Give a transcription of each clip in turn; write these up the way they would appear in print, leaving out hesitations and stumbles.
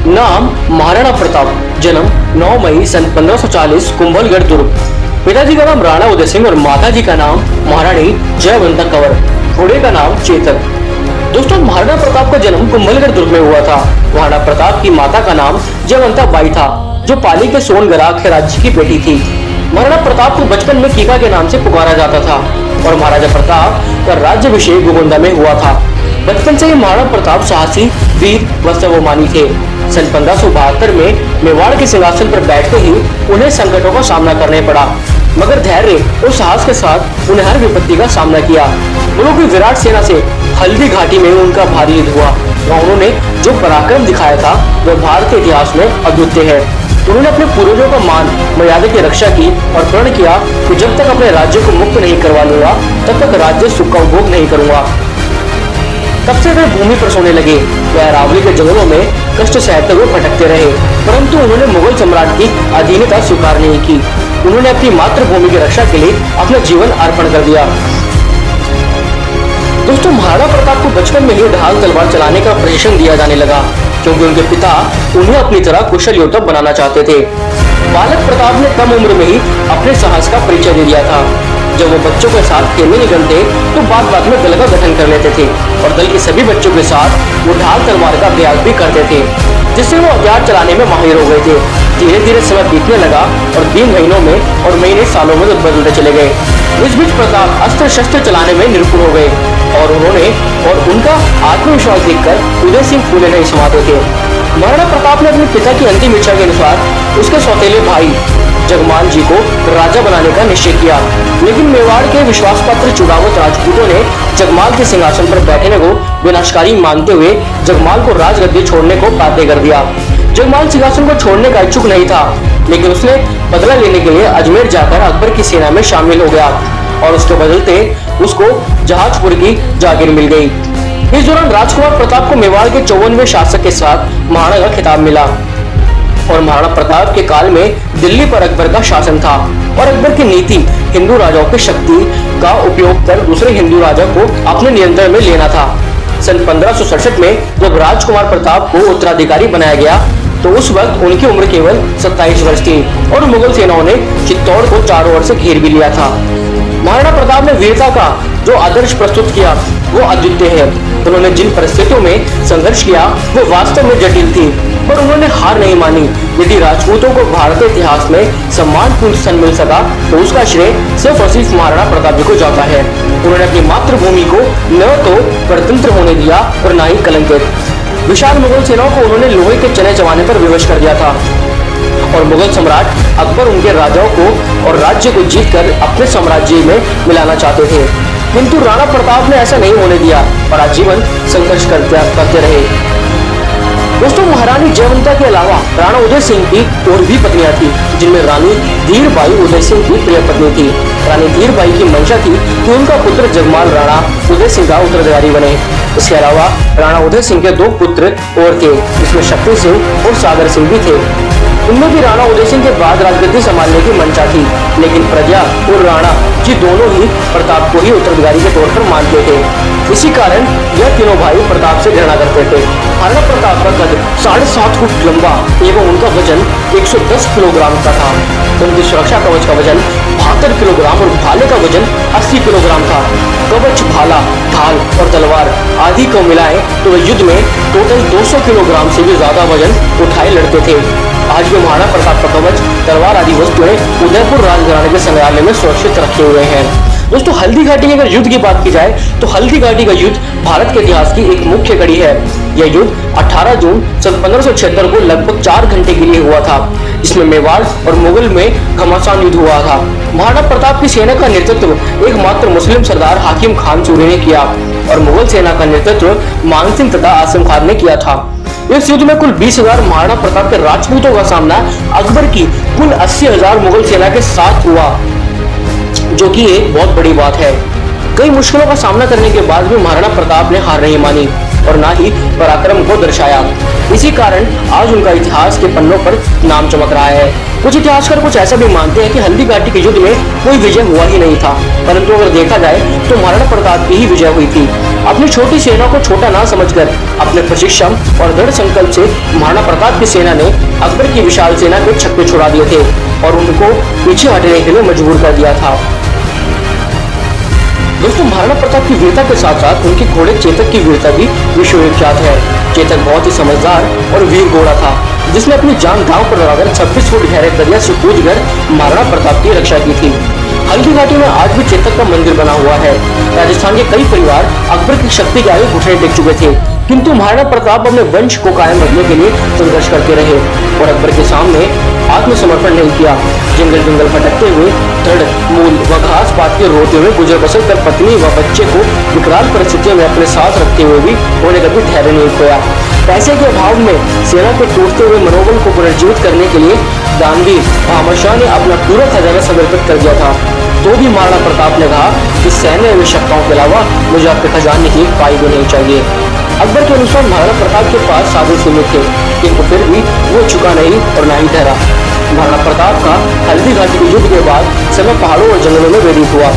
नाम महाराणा प्रताप, जन्म 9 मई सन 1540, कुंभलगढ़ दुर्ग। पिताजी का नाम राणा उदय सिंह और माताजी का नाम महारानी जयवंता कंवर, घोड़े का नाम चेतक। दोस्तों, महाराणा प्रताप का जन्म कुंभलगढ़ दुर्ग में हुआ था। महाराणा प्रताप की माता का नाम जयवंता बाई था, जो पाली के सोनगराग के राज्य की बेटी थी। महाराणा प्रताप को बचपन में कीका के नाम से पुकारा जाता था और महाराजा प्रताप का राज्याभिषेक गोगोंदा में हुआ था। बचपन से ही महाराणा प्रताप साहसी, वीर व सर्वमानी थे। सन 1572 में मेवाड़ के सिंहासन पर बैठते ही उन्हें संकटों का सामना करने पड़ा, मगर धैर्य और साहस के साथ उन्हें हर विपत्ति का सामना किया। उन्होंने विराट सेना से हल्दी घाटी में उनका भारी युद्ध हुआ और उन्होंने जो पराक्रम दिखाया था वह भारतीय इतिहास में अद्वितीय है। उन्होंने अपने पूर्वजों का मान मर्यादा की रक्षा की और प्रण किया कि जब तक अपने राज्य को मुक्त नहीं करवा लूंगा तब तक राज्य सुख का उपभोग नहीं करूंगा। तब से वे भूमि पर सोने लगे। वे अरावली के जंगलों में कष्ट सहते हुए भटकते रहे, परंतु उन्होंने मुगल सम्राट की अधीनता स्वीकार नहीं की। उन्होंने अपनी मातृभूमि की रक्षा के लिए अपना जीवन अर्पण कर दिया। दोस्तों, महाराणा प्रताप को बचपन में ही ढाल तलवार चलाने का प्रशिक्षण दिया जाने लगा, क्योंकि उनके पिता उन्हें अपनी तरह कुशल योद्धा बनाना चाहते थे। बालक प्रताप ने कम उम्र में ही अपने साहस का परिचय दे दिया था। जब वो बच्चों के साथ खेलने निकलते तो बात में दल का गठन कर लेते थे और दल के सभी बच्चों के साथ वो ढाल तलवार का अभ्यास भी करते थे, जिससे वो हथियार चलाने में माहिर हो गए थे। धीरे धीरे समय बीतने लगा और 3 महीनों में और महीने सालों में बदलते चले गए। इस बीच प्रताप अस्त्र शस्त्र चलाने में निपुण हो गए और उनका आत्मविश्वास देखकर उदय सिंह फूले नहीं समाते थे। महाराणा प्रताप ने अपने पिता की अंतिम इच्छा के अनुसार उसके सौतेले भाई जगमान जी को राजा बनाने का निश्चय किया, लेकिन मेवाड़ के विश्वासपात्र चुड़ावत राजपूतों ने जगमाल के सिंहासन पर बैठने को विनाशकारी मानते हुए जगमाल को राजगद्दी छोड़ने को बाध्य कर दिया। जगमाल सिंहासन को छोड़ने का इच्छुक नहीं था, लेकिन उसने बदला लेने के लिए अजमेर जाकर अकबर की सेना में शामिल हो गया और उसके बदलते उसको जहाजपुर की जागीर मिल गई। इस दौरान राजकुमार प्रताप को मेवाड़ के 54वें शासक के साथ महाराणा का खिताब मिला और महाराणा प्रताप के काल में दिल्ली पर अकबर का शासन था और अकबर की नीति हिंदू राजाओं की शक्ति का उपयोग कर दूसरे हिंदू राजा को अपने नियंत्रण में लेना था। सन 1567 में जब राजकुमार प्रताप को उत्तराधिकारी बनाया गया तो उस वक्त उनकी उम्र केवल 27 वर्ष थी और मुगल सेनाओं ने चित्तौड़ को चारों ओर से घेर भी लिया था। महाराणा प्रताप ने वीरता का जो आदर्श प्रस्तुत किया वो अद्वितीय है। उन्होंने जिन परिस्थितियों में संघर्ष किया वो वास्तव में जटिल थी, पर उन्होंने हार नहीं मानी। यदि राजपूतों को भारतीय इतिहास में सम्मानपूर्ण स्थान मिल सका तो उसका श्रेय सिर्फ और सिर्फ महाराणा प्रताप जी को जाता है। उन्होंने अपनी मातृभूमि को न तो परतंत्र होने दिया और न ही कलंकित। विशाल मुगल सेनाओं को उन्होंने लोहे के चने चबाने पर विवश कर दिया था और मुगल सम्राट अकबर उनके राजाओं को और राज्य को जीतकर अपने साम्राज्य में मिलाना चाहते थे, किंतु राणा प्रताप ने ऐसा नहीं होने दिया और आजीवन संघर्ष करते रहे। दोस्तों, महारानी जयवंता के अलावा राणा उदय सिंह की और भी पत्नियां थी, जिनमें रानी धीरबाई उदय सिंह की प्रिय पत्नी थी। रानी धीरबाई की मंशा थी कि उनका पुत्र जगमाल राणा उदय सिंह का उत्तराधिकारी बने। इसके अलावा राणा उदय सिंह के 2 पुत्र और थे, जिसमें शक्ति सिंह और सागर सिंह भी थे। उनमें भी राणा उदय सिंह के बाद राजगद्दी संभालने की मंशा थी, लेकिन प्रजा और राणा जी दोनों ही प्रताप को ही उत्तराधिकारी के तौर पर मानते थे। इसी कारण यह तीनों भाई प्रताप से घृणा करते थे। महाराणा प्रताप का कद 7.5 फुट लंबा एवं उनका वजन 110 किलोग्राम का था। उनकी सुरक्षा कवच का वजन 72 किलोग्राम और भाले का वजन 80 किलोग्राम था। कवच, भाला, ढाल और तलवार आदि को मिलाएं तो वे युद्ध में टोटल 200 किलोग्राम से भी ज्यादा वजन उठाए लड़ते थे। आज भी महाराणा प्रताप का कवच, तलवार आदि वस्तुएं उदयपुर राजघराने के संग्रहालय में सुरक्षित रखे हुए हैं। दोस्तों, हल्दी घाटी की अगर युद्ध की बात की जाए तो हल्दी घाटी का युद्ध भारत के इतिहास की एक मुख्य कड़ी है। यह युद्ध 18 जून सन 1576 को लगभग 4 घंटे के लिए हुआ था, जिसमें मेवाड़ और मुगल में घमासान युद्ध हुआ था। महाराणा प्रताप की सेना का नेतृत्व एकमात्र मुस्लिम सरदार हाकिम खान सूरी ने किया और मुगल सेना का नेतृत्व मान सिंह तथा आसिम खान ने किया था। इस युद्ध में कुल 20,000 महाराणा प्रताप के राजपूतों का सामना अकबर की कुल 80,000 मुगल सेना के साथ हुआ, जो कि एक बहुत बड़ी बात है। कई मुश्किलों का सामना करने के बाद भी महाराणा प्रताप ने हार नहीं मानी और ना ही पराक्रम को दर्शाया। इसी कारण आज उनका इतिहास के पन्नों पर नाम चमक रहा है। कुछ इतिहासकार कुछ ऐसा भी मानते हैं कि हल्दी घाटी के युद्ध में कोई विजय हुआ ही नहीं था, परंतु अगर देखा जाए तो महाराणा प्रताप की ही विजय हुई थी। अपनी छोटी सेना को छोटा ना समझकर अपने प्रशिक्षण और दृढ़ संकल्प से महाराणा प्रताप की सेना ने अकबर की विशाल सेना के छक्के छुड़ा दिए थे और उनको पीछे हटने के लिए मजबूर कर दिया था। दोस्तों, महाराणा प्रताप की वीरता के साथ साथ उनके घोड़े चेतक की वीरता भी विश्वविख्यात है। चेतक बहुत ही समझदार और वीर घोड़ा था, जिसने अपनी जान दांव पर लगाकर 26 फुट गहरे दरिया से कूदकर महाराणा प्रताप की रक्षा की थी। हल्दी घाटी में आज भी चेतक का मंदिर बना हुआ है। राजस्थान के कई परिवार अकबर की शक्ति के आगे घुटने टेक चुके थे, किंतु महाराणा प्रताप अपने वंश को कायम रखने के लिए संघर्ष करते रहे और अकबर के सामने आत्मसमर्पण नहीं किया। जंगल जंगल भटकते हुए, दृढ़ मूल व घास पात के रोते हुए गुजर बसर कर पत्नी व बच्चे को विकराल परिस्थितियों में अपने साथ रखते हुए भी उन्होंने कभी धैर्य नहीं खोया। पैसे के अभाव में सेना के टूटते हुए मनोबल को पुनर्जीवित करने के लिए दानवीर अहमद शाह ने अपना पूरा खजाना समर्पित कर दिया था। तो भी महाराणा प्रताप ने कहा कि सैन्य आवश्यकताओं के अलावा मुझे आपके खजाने की पाई भी नहीं चाहिए। अकबर के अनुसार महाराणा प्रताप के पास साधन सीमित थे, किंतु फिर भी वो चुका नहीं और ना ही ठहरा। महाराणा प्रताप का हल्दी घाटी के युद्ध के बाद समय पहाड़ों और जंगलों में व्यतीत हुआ।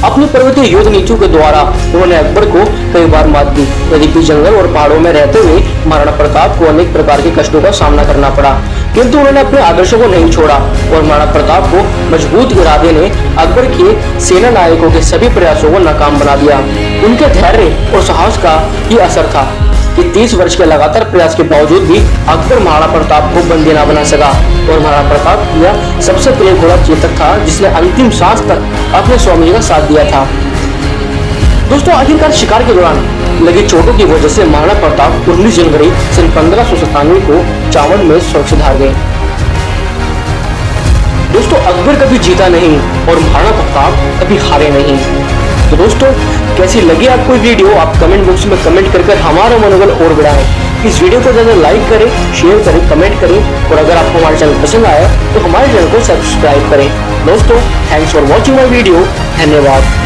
अपनी पर्वतीय युद्ध नीतियों के द्वारा उन्होंने अकबर को कई बार मात दी। यद्यपि जंगल और पहाड़ों में रहते हुए महाराणा प्रताप को अनेक प्रकार के कष्टों का सामना करना पड़ा, किंतु उन्होंने अपने आदर्शों को नहीं छोड़ा और महाराणा प्रताप को मजबूत इरादे ने अकबर के सेना नायकों के सभी प्रयासों को नाकाम बना दिया। उनके धैर्य और साहस का ही असर था कि 30 वर्ष के लगातार प्रयास के बावजूद भी अकबर महाराणा प्रताप को बंदी न बना सका और महाराणा प्रताप का सबसे प्रिय घोड़ा चेतक था, जिसने अंतिम सांस तक अपने स्वामी का साथ दिया था। दोस्तों, आखिरकार शिकार के दौरान लगी चोटों की वजह से महाराणा प्रताप 19 जनवरी सन 1597 को चावड़ में सुरक्षित हार गए। दोस्तों, अकबर कभी जीता नहीं और महाराणा प्रताप कभी हारे नहीं। तो दोस्तों, कैसी लगी आपको वीडियो? आप कमेंट बॉक्स में कमेंट कर हमारा मनोबल और बढ़ाएं। इस वीडियो को ज्यादा लाइक करें, शेयर करें, कमेंट करें और अगर आपको हमारा चैनल पसंद आया तो हमारे चैनल को सब्सक्राइब करें। दोस्तों, thanks for watching my video. धन्यवाद।